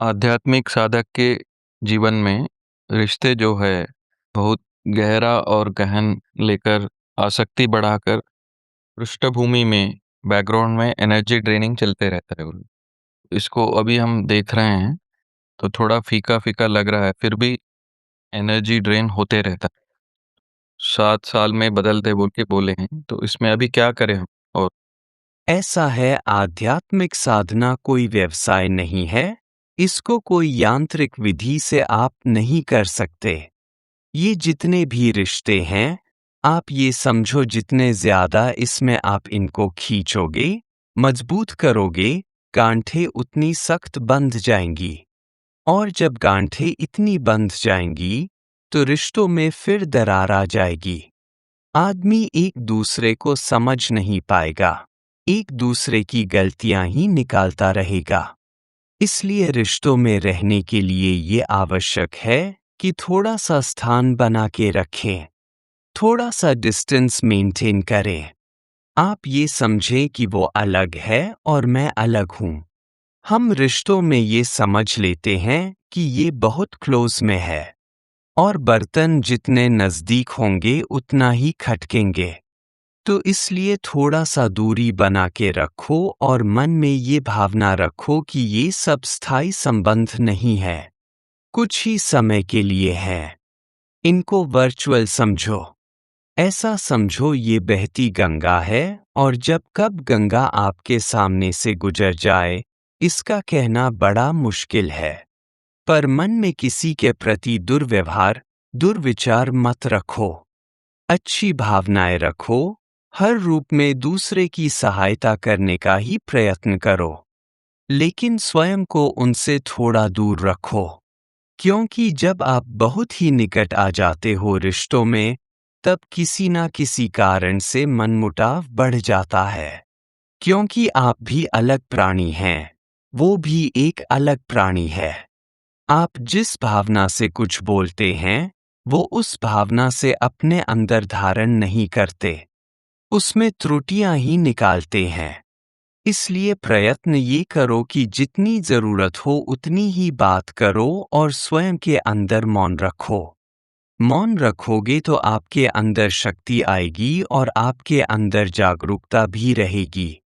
आध्यात्मिक साधक के जीवन में रिश्ते जो है बहुत गहरा और गहन लेकर आसक्ति बढ़ाकर पृष्ठभूमि में बैकग्राउंड में एनर्जी ड्रेनिंग चलते रहता है। इसको अभी हम देख रहे हैं तो थोड़ा फीका फीका लग रहा है, फिर भी एनर्जी ड्रेन होते रहता है। 7 साल में बदलते बोल के बोले हैं, तो इसमें अभी क्या करें हम? और ऐसा है, आध्यात्मिक साधना कोई व्यवसाय नहीं है। इसको कोई यांत्रिक विधि से आप नहीं कर सकते। ये जितने भी रिश्ते हैं, आप ये समझो जितने ज्यादा इसमें आप इनको खींचोगे, मजबूत करोगे, गांठें उतनी सख्त बंध जाएंगी। और जब गांठें इतनी बंध जाएंगी तो रिश्तों में फिर दरार आ जाएगी। आदमी एक दूसरे को समझ नहीं पाएगा, एक दूसरे की गलतियां ही निकालता रहेगा। इसलिए रिश्तों में रहने के लिए ये आवश्यक है कि थोड़ा सा स्थान बना के रखें, थोड़ा सा डिस्टेंस मेंटेन करें। आप ये समझें कि वो अलग है और मैं अलग हूं। हम रिश्तों में ये समझ लेते हैं कि ये बहुत क्लोज में है, और बर्तन जितने नजदीक होंगे उतना ही खटकेंगे। तो इसलिए थोड़ा सा दूरी बना के रखो और मन में ये भावना रखो कि ये सब स्थायी संबंध नहीं है, कुछ ही समय के लिए है। इनको वर्चुअल समझो। ऐसा समझो ये बहती गंगा है, और जब कब गंगा आपके सामने से गुजर जाए, इसका कहना बड़ा मुश्किल है। पर मन में किसी के प्रति दुर्व्यवहार, दुर्विचार मत रखो। अच्छी भावनाएं रखो, हर रूप में दूसरे की सहायता करने का ही प्रयत्न करो। लेकिन स्वयं को उनसे थोड़ा दूर रखो, क्योंकि जब आप बहुत ही निकट आ जाते हो रिश्तों में, तब किसी ना किसी कारण से मनमुटाव बढ़ जाता है। क्योंकि आप भी अलग प्राणी हैं, वो भी एक अलग प्राणी है। आप जिस भावना से कुछ बोलते हैं, वो उस भावना से अपने अंदर धारण नहीं करते, उसमें त्रुटियां ही निकालते हैं। इसलिए प्रयत्न ये करो कि जितनी जरूरत हो उतनी ही बात करो और स्वयं के अंदर मौन रखो। मौन रखोगे तो आपके अंदर शक्ति आएगी और आपके अंदर जागरूकता भी रहेगी।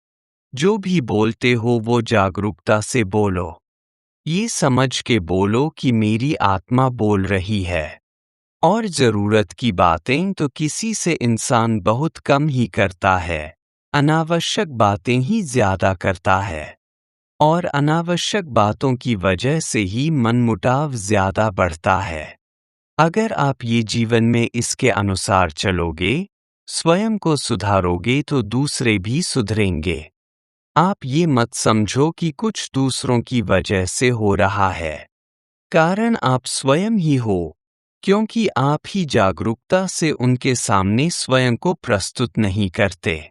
जो भी बोलते हो वो जागरूकता से बोलो। ये समझ के बोलो कि मेरी आत्मा बोल रही है। और जरूरत की बातें तो किसी से इंसान बहुत कम ही करता है, अनावश्यक बातें ही ज्यादा करता है। और अनावश्यक बातों की वजह से ही मनमुटाव ज्यादा बढ़ता है। अगर आप ये जीवन में इसके अनुसार चलोगे, स्वयं को सुधारोगे, तो दूसरे भी सुधरेंगे। आप ये मत समझो कि कुछ दूसरों की वजह से हो रहा है। कारण आप स्वयं ही हो, क्योंकि आप ही जागरूकता से उनके सामने स्वयं को प्रस्तुत नहीं करते।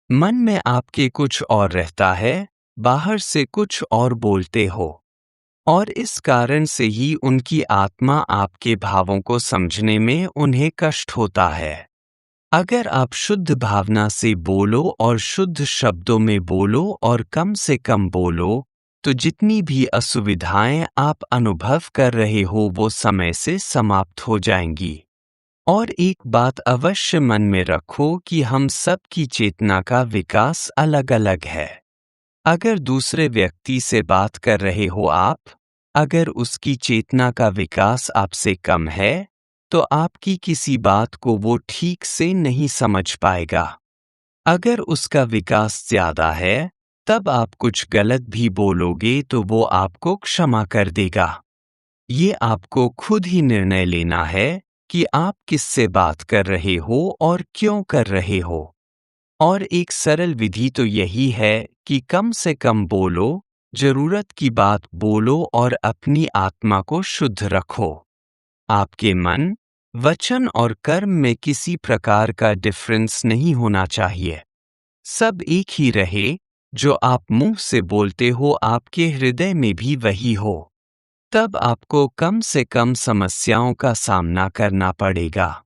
मन में आपके कुछ और रहता है, बाहर से कुछ और बोलते हो। और इस कारण से ही उनकी आत्मा आपके भावों को समझने में उन्हें कष्ट होता है। अगर आप शुद्ध भावना से बोलो और शुद्ध शब्दों में बोलो और कम से कम बोलो, तो जितनी भी असुविधाएं आप अनुभव कर रहे हो वो समय से समाप्त हो जाएंगी। और एक बात अवश्य मन में रखो कि हम सब की चेतना का विकास अलग अलग है। अगर दूसरे व्यक्ति से बात कर रहे हो आप, अगर उसकी चेतना का विकास आपसे कम है, तो आपकी किसी बात को वो ठीक से नहीं समझ पाएगा। अगर उसका विकास ज्यादा है, तब आप कुछ गलत भी बोलोगे तो वो आपको क्षमा कर देगा। ये आपको खुद ही निर्णय लेना है कि आप किससे बात कर रहे हो और क्यों कर रहे हो। और एक सरल विधि तो यही है कि कम से कम बोलो, जरूरत की बात बोलो और अपनी आत्मा को शुद्ध रखो। आपके मन, वचन और कर्म में किसी प्रकार का डिफरेंस नहीं होना चाहिए। सब एक ही रहे। जो आप मुंह से बोलते हो आपके हृदय में भी वही हो। तब आपको कम से कम समस्याओं का सामना करना पड़ेगा।